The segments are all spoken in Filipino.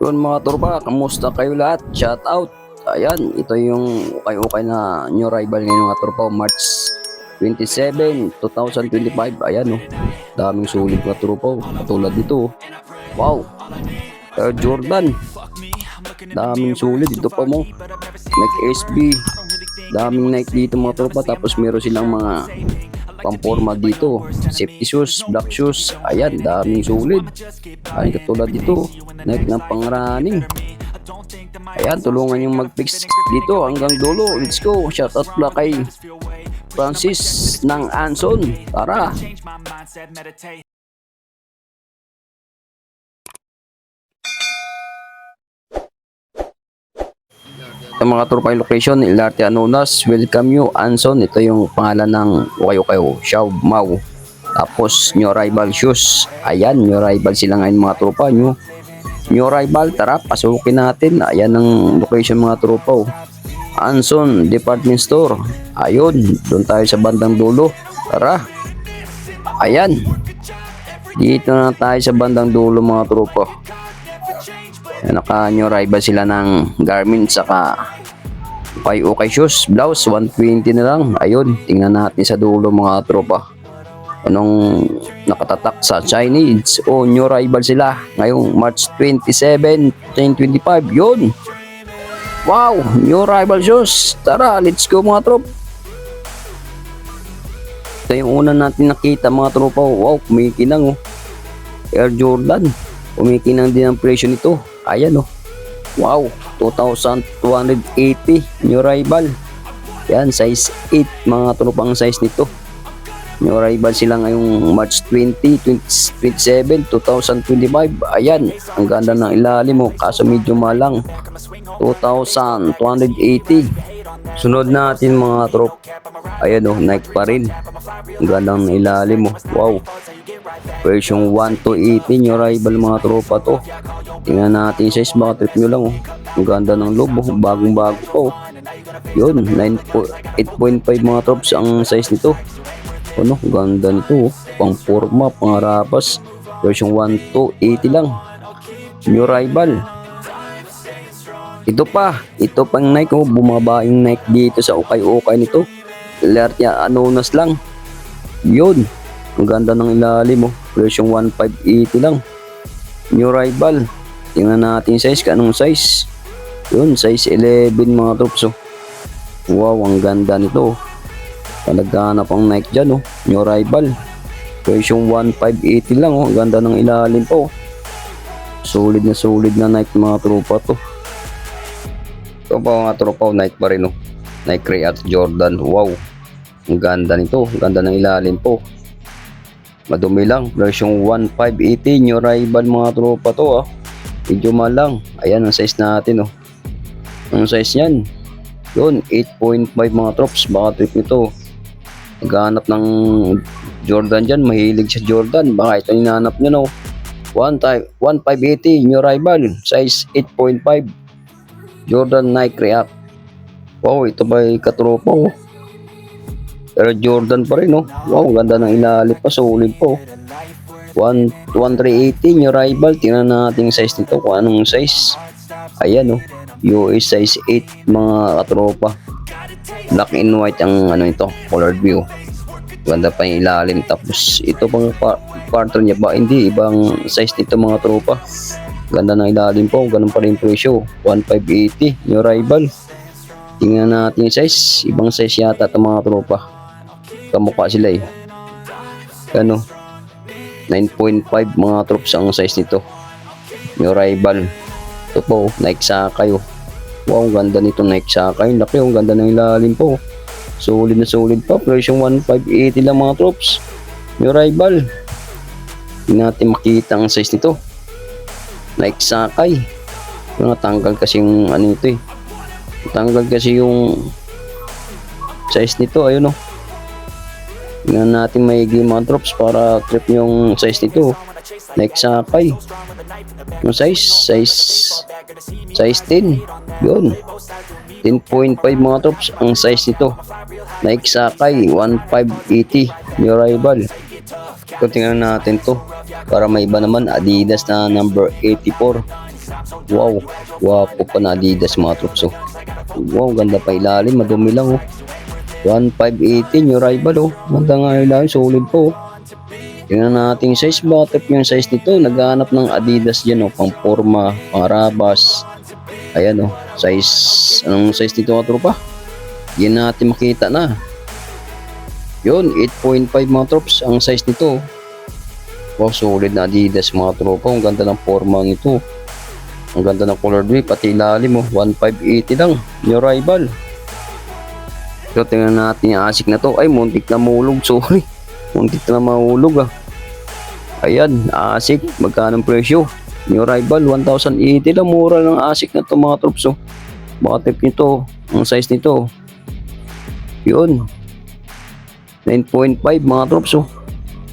Yun mga turba, kamusta kayo lahat? Shout out. Ayan, ito yung ukay-ukay na new arrival ngayon mga turba, March 27, 2025. Ayan oh, daming sulit mga turba. Katulad dito, wow, Air Jordan, daming sulit. Dito pa mo, Nike SB, daming Nike dito mga turba. Tapos meron silang mga pamporma dito, safety shoes, black shoes. Ayan, daming sulit. Ay, katulad dito, Nike ng pang-running. Ayan, tulungan yung mag-fix dito hanggang dulo. Let's go. Shoutout pala kay Francis ng Anson. Tara. Sa mga turpay location, Ilarte Anonas, welcome you, Anson. Ito yung pangalan ng ukayo-kayo, Xiao Mau. Tapos, new rival shoes. Ayan, new rival sila ngayon mga tropa nyo. New rival, tara, pasukin natin. Ayan ang location mga tropa. Oh. Anson Department Store. Ayun, doon tayo sa bandang dulo. Tara. Ayan. Dito na tayo sa bandang dulo mga tropa. Naka new rival sila ng Garmin saka ukay shoes. Blouse, 120 na lang. Ayun, tingnan natin sa dulo mga tropa. Anong nakatatak sa Chinese o new rival sila ngayong March 27, 2025. Yun, wow, new rival shoes. Tara, let's go mga trop. Ito yung una natin nakita mga tropa. Wow, kumikinang oh. Air Jordan, kumikinang din ang presyo nito. Ayan oh, wow, 2,280 new rival. Yan, size 8 mga tropang size nito. New arrival sila ngayong March 27, 2025. Ayan, ang ganda ng ilalim mo, kaso medyo malang, 2,280. Sunod natin mga trop. Ayan oh, Nike pa rin. Ang ganda ng ilalim mo, wow. Version 1 to 80 new arrival mga tropa to. Tingnan natin size, baka trip nyo lang oh. Ang ganda ng loob oh, bagong bago po. Yun, 8.5 mga trops ang size nito. Ano, ganda nito oh. Pang forma, pang harapas. Version 1 to 80 lang. New rival. Ito pang Nike oh. Bumaba yung Nike dito sa ukay-ukay nito. Ilarte Anonas lang. Yun, ang ganda ng ilalim oh. Version 1580 lang. New rival. Tingnan natin size, kanong size. Yun, size 11 mga troops oh. Wow, ang ganda nito oh. Talagana pang Nike dyan oh. New rival. Version 1580 lang oh. Ang ganda ng ilalim po oh. Solid na Nike mga tropa to. Ito pa mga tropa oh, Nike pa rin oh. Nike Air Jordan. Wow, ang ganda nito. Ang ganda ng ilalim po. Madumi lang. Version 1580 new rival mga tropa to ah. Medyo malang. Ayan ang size natin oh. Ang size niyan, yun, 8.5 mga trops. Baka trip nito. Naghanap ng Jordan dyan, mahilig sa Jordan. Baka ito yung nahanap nyo no. 1580 new rival, size 8.5 Jordan Nike React. Wow, ito ba yung katropa oh. Pero Jordan pa rin oh. Wow, ganda ng ilalim pa, solid po. 1380 new rival. Tingnan natin yung size nito kung anong size. Ayan oh, US size 8 mga katropa. Black and white ang ano ito, colored view. Ganda pa yung ilalim. Tapos ito pang partner niya ba? Hindi, ibang size nito mga tropa. Ganda ng ilalim po. Ganun pa rin presyo, 1580 new rival. Tingnan natin yung size. Ibang size yata ito mga tropa. Kamukha sila eh. Ano, 9.5 mga troops ang size nito. New rival. Ito po, Nike Sakay oh. Wow, ganda nito Nike Sakay. Laki, ang ganda ng ilalim po. Solid na solid pa. Version 1580 lang mga troops. New rival. Hindi natin makita ang size nito. Nike Sakay. Natanggal kasi yung ano ito eh. Natanggal kasi yung size nito. Ayun oh. Tingnan natin maigi mga drops para trip yung size nito. Nike Sakay. Yung size 10. Yun. 10.5 mga drops ang size nito. Nike Sakay 1580 new rival. So, tingnan natin to para may iba naman. Adidas na number 84. Wow, wapo pa na Adidas mga trops, oh. Wow, ganda pa ilalim, madumi lang, oh. 1580 yung rival, oh. Ganda nga ilalim, solid po, oh. Tingnan natin yung size, bakit yung size nito, naghahanap ng Adidas dyan, oh. Pang forma, pang rabas. Ayan, oh. Size, anong size nito mga tropa? Yan natin makita na. Yun, 8.5 mga trops ang size nito. Wow, solid na Adidas mga tropa. Ang ganda ng forma nito. Ang ganda ng color blue, pati ilalim mo. 1580 lang. Yung rival. So, tingnan natin yung ASIC na to. Ay, muntik na mahulog. Sorry. Muntik na mahulog, ah. Ayan, ASIC. Magkano ang presyo? Yung rival, 1080 lang. Mura ng ASIC na to mga trops. Oh. Baka tip nito. Ang size nito. Yun. 9.5 mga trops. Oh.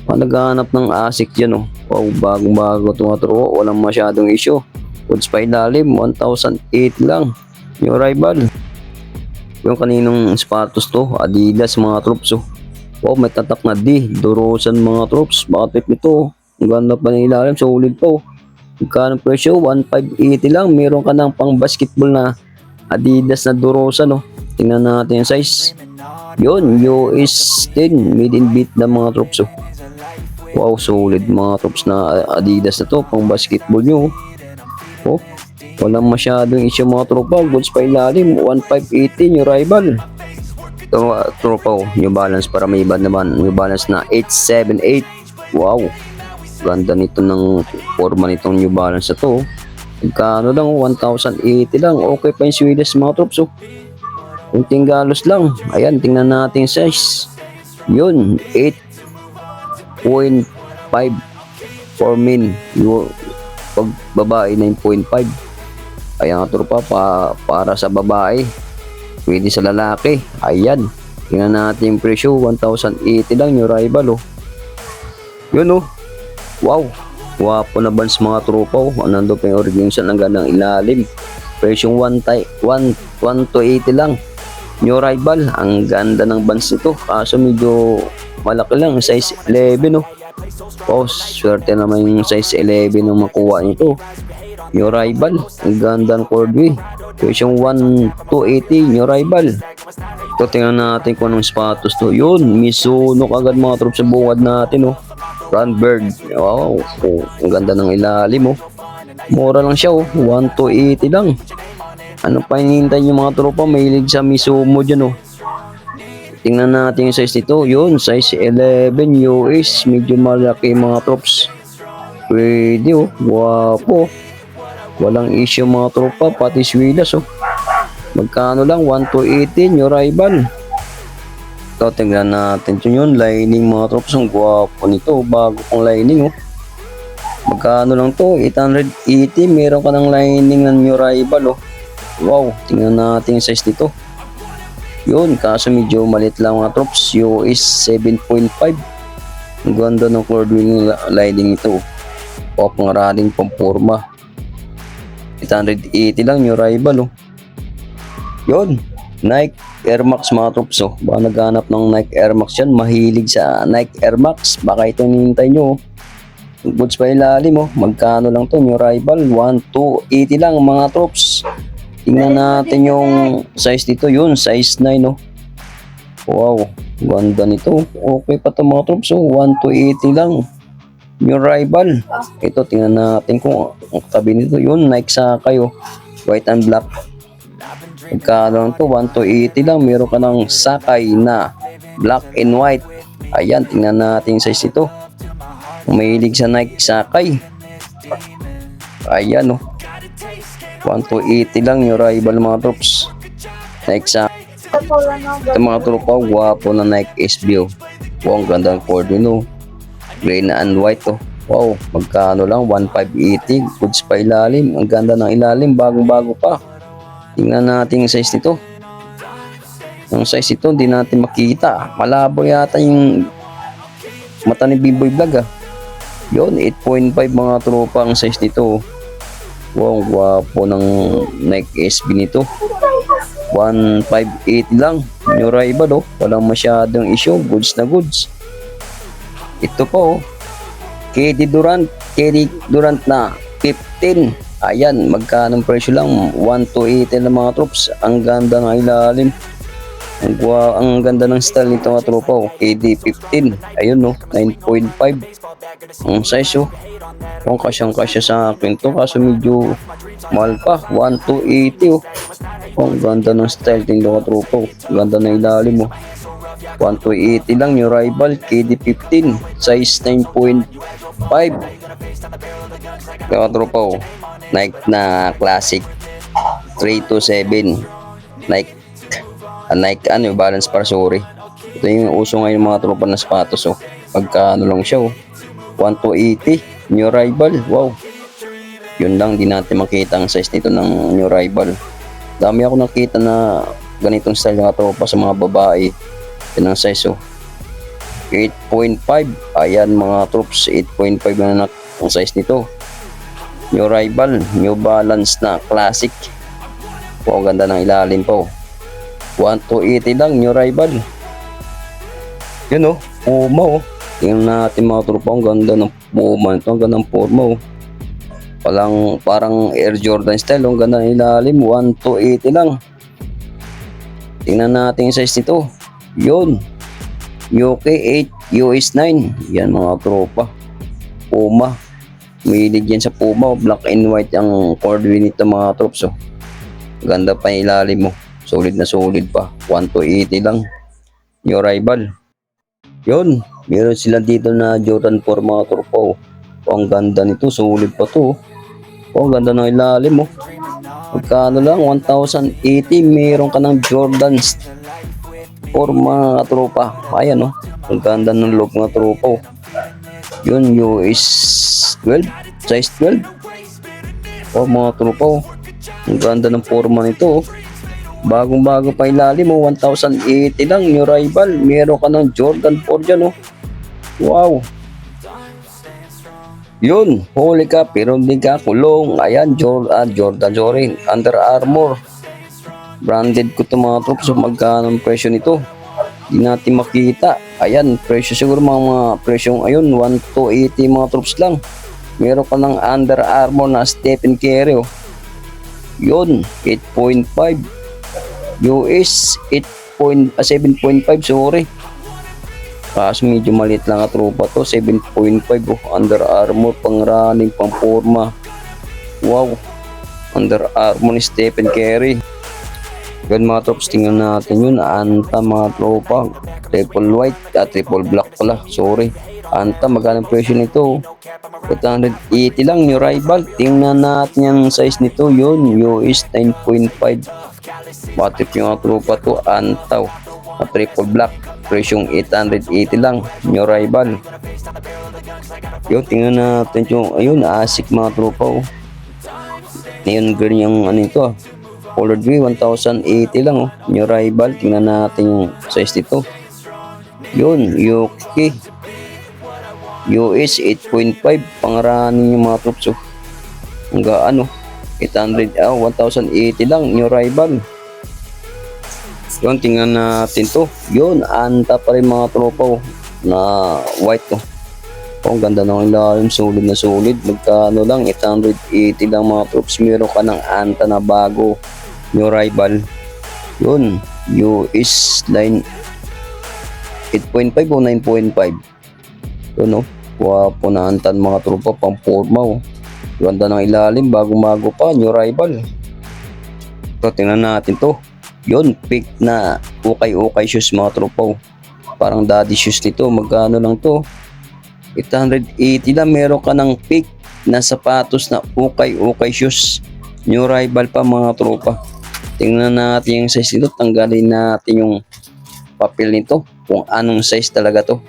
Naghahanap ng ASIC dyan, oh. Wow, bagong-bago ito mga tropa. Walang masyadong issue. Goods pa ilalim, 1,008 lang. Yung rival. Yung kaninong sapatos to, Adidas mga trops, oh. Wow, may tatak na D. Dorosan mga trops. Bakit nito, oh. Ang ganda pa ng ilalim, solid po. Magkano presyo? 1,580 lang. Meron ka ng pang basketball na Adidas na Dorosan, oh. Tingnan natin yung size. Yun, US 10. Made in Vietnam mga trops, oh. Wow, solid mga trops na Adidas na to, pang basketball nyo. Oh, walang masyadong issue mga tropa. Goods pa ilalim, 1580 yung rival. Ito tropa, oh, New Balance para may iba naman. New Balance na 878. Wow, ganda nito ng forma nitong New Balance na to. Magkano lang, 1080 lang. Okay pa yung Swedish mga trops, oh. Kunting galos lang. Ayan, tingnan natin size. Yun, 8.5 for men. Pag babae 9.5. Ayan nga tropa, para sa babae, pwede sa lalaki. Ayan, tingnan natin yung presyo, 1,080 lang yung rival, oh. Yun, oh. Wow, wapo na bands mga tropa, oh. Nandun pa yung original ng gandang ilalim. Presyong 1,280 lang yung rival. Ang ganda ng bands nito, kaso medyo malaki lang, size 11, oh. Oh, swerte naman yung size 11 ng makuha nito. Yung rival, ang ganda ng cordway. Yung 1,280 yung rival. Ito, tingnan natin kung anong sapatos to. Yun, Mizuno kagad mga trops sa bungad natin, oh. Runbird. Wow, oh, ang ganda ng ilalim, oh. Mura lang siya, oh. 1,280 lang. Ano pa hinihintay yung mga tropa? Mahilig sa Mizuno dyan, oh. Tingnan natin yung size nito. Yun, size 11 US. Medyo malaki mga trops. Pwede, oh. Wapo. Walang issue mga tropa. Pati swilas, oh. Magkano lang? 1,280 yung rival. Ito, tingnan natin yun. Lining mga trops. Ang guwapo nito. Bago pang lining, oh. Magkano lang to? 880. Meron ka ng lining ng new rival, oh. Wow. Tingnan natin yung size nito. Yun, kaso medyo malit lang mga trops. US 7.5. Ang ganda ng cordway lining ito. O, pangaraling pamporma. 880 lang yung rival, oh. Yun, Nike Air Max mga trops, oh. Baka naghanap ng Nike Air Max yan. Mahilig sa Nike Air Max. Baka ito hinihintay nyo, oh. Goods pa ilalim, oh. Magkano lang to yung rival? 1,280 lang mga trops. Tingnan natin yung size nito. Yun, size 9, oh. Wow, ganda nito. Okay pa ito mga trops, oh. 1,280 lang yung rival. Ito, tingnan natin kung ang tabi nito. Yun, Nike Sakay, oh. White and black. Magkano lang to? 1,280 lang. Meron ka ng Sakay na black and white. Ayan, tingnan natin yung size nito. Mahilig sa Nike Sakay. Ayan, oh. 1,280 lang yung rival mga trops. Nike Sakay. Ito mga tropa, guwapo na Nike SB, oh. Wow, ang ganda ng cord yun, oh. Gray na and white, oh. Wow, magkano lang? 1,580. Goods pa ilalim. Ang ganda ng ilalim, bagong-bago pa. Tingnan natin yung size nito. Yung size ito, hindi natin makita. Malabo yata yung mata ni B-Boy Vlog, ah. Yun, 8.5 mga tropa ang size nito, oh. Wow, gwapo ng Nike SB nito. 1,580 lang yung rival, oh. Walang masyadong issue. Goods na goods. Ito po, oh. KD Durant na 15. Ayan, magkano presyo lang? 1,280 ng mga troops. Ang ganda ng ilalim. Ang ganda ng style nito mga tropa. KD15. Ayun no, 9.5. Ang size oh. Kung kasyang-kasya sa akin to. Kaso medyo mahal pa. 1,280 oh. Ang ganda ng style nito mga tropa. Ang ganda ng ilalim oh. 1,280 lang yung rival. KD15. Size 9.5. Mga tropa oh. Nike na classic 327. Nike ano, balance para sorry. Ito yung uso ngayon mga tropa na sapatos oh. Pagka ano lang siya oh. 1,280 new rival. Wow. Yun lang, di natin makita ang size nito ng new rival. Dami ako nakita na ganitong style mga tropa sa mga babae. Yan ang size oh. 8.5. Ayan mga troops, 8.5 na ang size nito. New rival, new balance na classic. Wow, ganda ng ilalim po. 1,280 lang, new rival. Yun oh, Puma oh. Tingnan natin mga tropa, ang ganda ng Puma ito, ang ganda ng Puma oh. Parang Air Jordan style, ang ganda ng ilalim, 1,280 lang. Tingnan natin yung size nito. Yun, UK 8, US 9. Yan mga tropa, Puma. Mahilig yan sa Puma, black and white ang coordinate ng mga troops oh. Ganda pa yung ilalim mo, solid na solid pa. 1,280 lang, new rival. Yun, meron sila dito na Jordan 4 mga tropa oh. Ang ganda nito, solid pa to oh. Ang ganda ng ilalim oh. Magkano lang, 1,080. Meron ka ng Jordan 4 mga tropa. Ayan oh, ang ganda ng loob mga tropa oh. Yun, US 12, size 12. Oh mga tropa oh. Ang ganda ng forma nito oh. Bagong bago pa ilalim oh. 1,080 lang, new rival. Meron ka ng Jordan 4 dyan oh. Wow. Yun, huli ka pero hindi ka kulong. Ayan, Jordan sorry, Under Armour. Branded ko ito mga tropa. So magkano ang presyo nito? Hindi natin makita. Ayan, presyo siguro mga presyong ayun, 1,280 mga troops lang. Meron ka ng Under Armour na Stephen Curry oh. Yun, 8.5. US 7.5 sorry. Kaso medyo maliit lang at tropa to, 7.5 oh. Under Armour, pang running, pang forma. Wow, Under Armour ni Stephen Curry. Yan mga troops, tingnan natin yun. Anta mga tropa, triple white at triple black pala, sorry. Anta, magkano presyo nito? 880 lang, new rival. Tingnan natin yung size nito. Yun, US 9.5. Batik yung mga tropa to. Anta at triple black, presyong 880 lang, new rival. Yun, tingnan natin yung ayun, ASIC mga tropa oh. Neon green yung ano ito ah. Colored view, 1,080 lang oh. New rival, tingnan natin yung size nito. Yun, UK US 8.5, pangrani yung mga troops oh. Hanggang ano, 1,080 lang, new rival. Yun, tingnan natin to. Yun, anta pa rin mga tropa oh, na white oh. Oh, ang ganda ng ilalim, solid na solid. Magkano lang, 880 lang mga troops. Meron ka ng anta na bago, new rival. Yun, US line 8.5 o 9.5. Yun oh, wapo na antan mga tropa, pang forma oh. Ganda ng ilalim, bago-bago pa, new rival. So, tingnan natin to. Yun, pick na ukay-ukay shoes mga tropa oh. Parang daddy shoes nito, magkano lang to? 880 lang, meron ka ng pick na sapatos na ukay-ukay shoes. New rival pa mga tropa. Tingnan natin yung size nito, tanggalin natin yung papel nito kung anong size talaga to.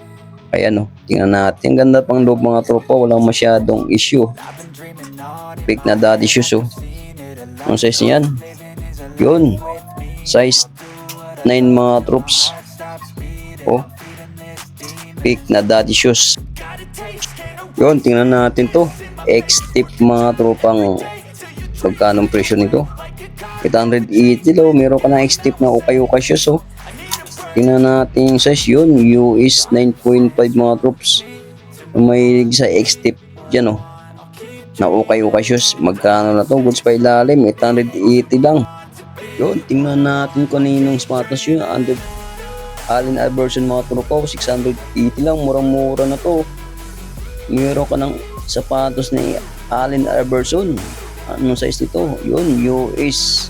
Ayan o, tingnan natin. Ganda pang loob mga tropa, walang masyadong issue. Pick na daddy shoes oh. Ang size niyan, yun, size 9 mga troops oh. Pick na daddy shoes. Yun, tingnan natin to. X-tip mga tropang, magkanong presyo nito? 880 daw. Meron ka na X-tip na ukay-ukay shoes oh. Tingnan natin yung size. Yun, US 9.5 mga troops. May sa X-tip dyan oh. na ukay-ukay shoes. Magkano na to? Goods pa ilalim, 880 lang. Yun, tingnan natin kung ninong sapatos yun. Allen Iverson mga trupa, 680 lang. Murang-mura na to. Meron ka ng sapatos ni Allen Iverson. Anong size nito? Yun, US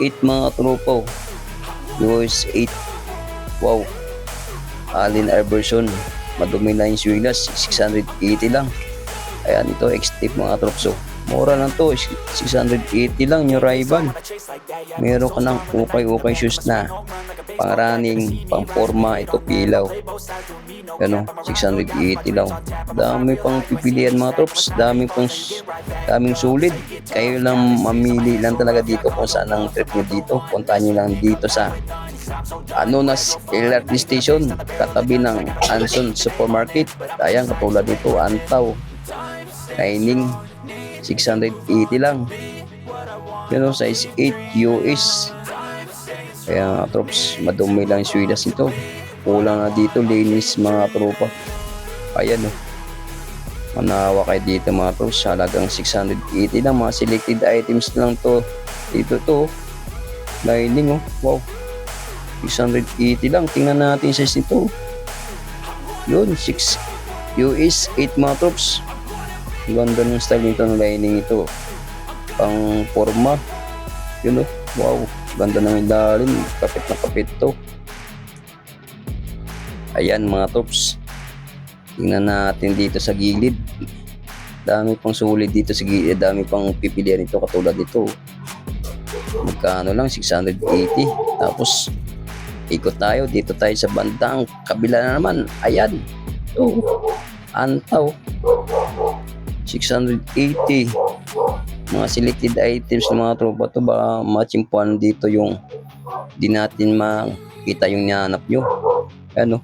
8 mga trupa. US 8. Wow. Allen Iverson. Madumi na yung swilas. 680 lang. Ayan, ito X-Tape mga trops. So, mura lang to. 680 lang yung rival. Meron ka ng ukay-ukay shoes na pang running, pang forma. Ito pilaw. Ano, 680 lang. Dami pang pipilian mga trops. Daming sulit. Kayo lang mamili lang talaga dito kung saan ang trip nyo dito. Puntahan nyo lang dito sa Anonas LRT Station, katabi ng Anson Supermarket. Ayan, katulad dito, Antaw. Lining, 680 lang. Pero size 8 US. Kaya troops, madumi lang yung swidas ito. Kulang na dito, linis mga tropa. Ayan o. Manawa kayo dito mga troops. Halagang 680 lang. Mga selected items lang to. Dito to. Lining o. Wow. 680 lang. Tingnan natin yung size nito. Yun, 6 US 8 mga troops. Ganda ng style nito ng lining ito. Pang forma. Yun o. Wow. Ganda ng ilalim. Kapit na kapit to. Ayan mga troops. Tingnan natin dito sa gilid. Dami pang sulit dito sa gilid. Dami pang pipilian ito katulad dito. Magkano lang? 680. Tapos ikot tayo. Dito tayo sa bandang kabila na naman. Ayan. Ito. Antaw. 680. Mga selected items ng mga tropa to. Baka matchimpuan dito yung di natin makita yung nahanap nyo. Ano?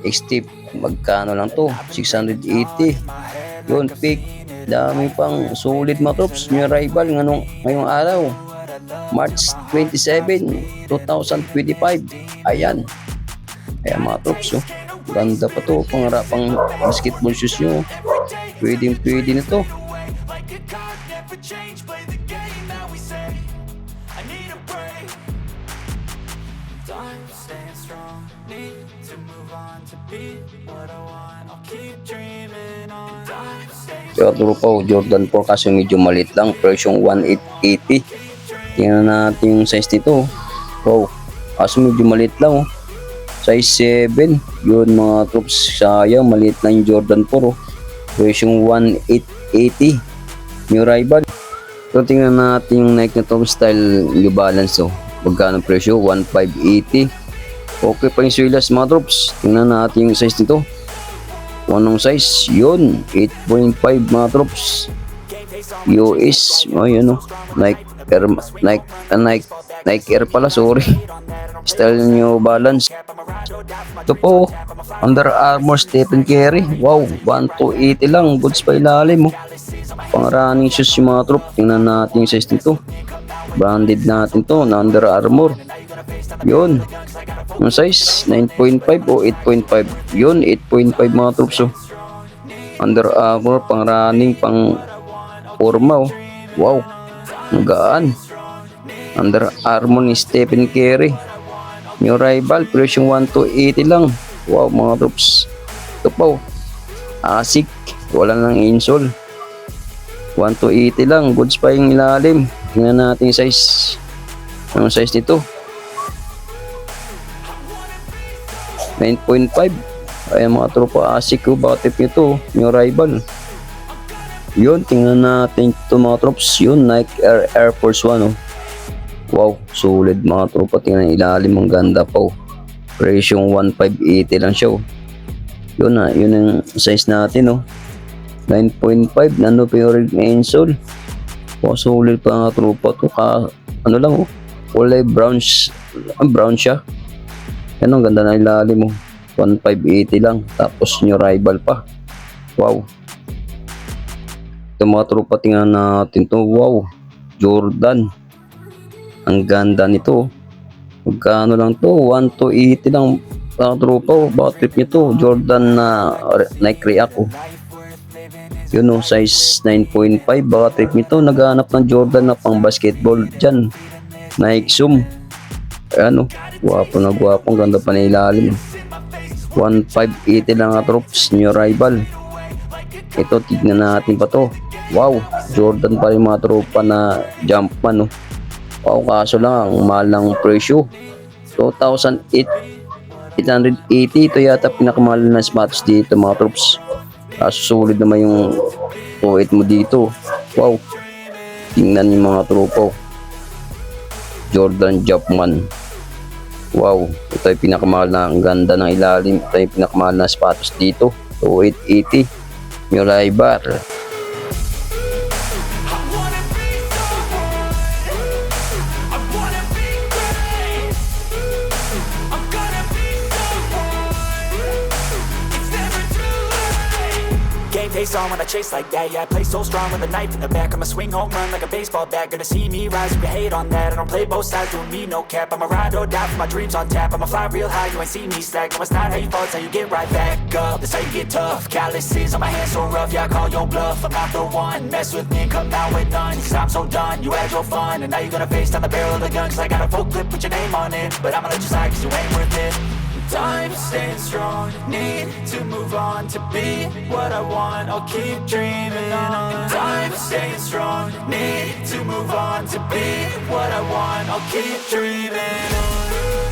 X-Tip. Magkano lang to? 680. Yun, pick. Dami pang sulit mga trops. New arrival ngayong araw. March 27, 2025. Ayan. Ayan mga trops. Oh. Ganda pa to. Pang basketball shoes nyo. Pwede na to. So, tropa, Jordan 4 kaso medyo maliit lang. Version 1880. Tingnan natin yung size nito. Wow. Kaso medyo maliit lang. Oh. Size 7. Yun mga troops. Sayang. Maliit na yung Jordan 4. Oh. Version 1880. New rival. So, tingnan natin yung Nike na Tom Style New Balance. Oh. Magkano presyo? 1580. Okay pa yung swilas mga troops. Tingnan natin yung size nito. Anong size? Yun. 8.5 mga troops. US. Ayun o. Nike Air pala. Sorry. Style New Balance. Ito po. Under Armour Stephen Curry. Wow. 1280 lang. Goods pa ilalim. Pang running shoes yung mga troop. Tingnan natin yung size nito. Branded natin to. Na Under Armour. Yun. Ang size 9.5 o 8.5. Yun, 8.5 mga troops. Oh. Under Armour, pang running, pang forma. Oh. Wow, magaan. Under Armour ni Stephen Curry. New rival, presyo 1280 lang. Wow mga troops. Ito po. Asik, wala nang insole. 1280 lang. Goods pa yung ilalim. Tingnan natin yung size. Anong size nito? 9.5. Ayan mga tropa, asik ko. Bakit nito? New rival. Yun, tingnan natin ito mga trops. Yun, Nike Air Force 1. Oh. Wow, solid mga tropa. Tingnan ilalim, ang ganda po. Presyong 1580 lang siya. Oh. Yun na, yun ang size natin. Oh. 9.5. Nano pure insole. Wow, solid pa mga tropa. Ito ano lang. Oh. Kulay brown siya. Yan ang ganda na ilalim mo. 1580 lang. Tapos new rival pa. Wow. Ito mga tropa, tingnan natin to. Wow. Jordan. Ang ganda nito. Magkano lang to? 1280 lang. Mga tropa. Bakit trip nito? Jordan na Nike React. Yun no, size 9.5. Baka trip nito. Naghahanap ng Jordan na pang basketball dyan. Nike Zoom. Ayan o. Gwapo na gwapo. Ang ganda pa na ilalim. 1,580 lang nga troops. New arrival. Ito, tignan natin pa to. Wow. Jordan pa rin mga tropa na Jumpman no. Wow, kaso lang ang mahal ng presyo. 2,880. Ito yata pinakamahal na sapatos dito mga troops. Kaso sulit naman yung 2.8 mo dito. Wow. Tingnan yung mga tropa. Jordan Jumpman. Wow. Ito yung pinakamahal na, ang ganda ng ilalim. Ito yung pinakamahal na sapatos dito. 2,880. New arrival. Game face on when I chase like that. Yeah, I play so strong with a knife in the back. I'ma swing home run like a baseball bat. Gonna see me rise if you hate on that. I don't play both sides, doing me no cap. I'ma ride or die for my dreams on tap. I'ma fly real high, you ain't see me slack. No, it's not how you fall, it's how you get right back up. That's how you get tough. Calluses on my hands so rough, yeah, I call your bluff. I'm not the one, mess with me, come out with none. Cause I'm so done, you had your fun. And now you're gonna face down the barrel of the gun. Cause I got a full clip, put your name on it. But I'ma let you slide cause you ain't worth it. Time staying strong, need to move on. To be what I want, I'll keep dreaming on. Time staying strong, need to move on. To be what I want, I'll keep dreaming on.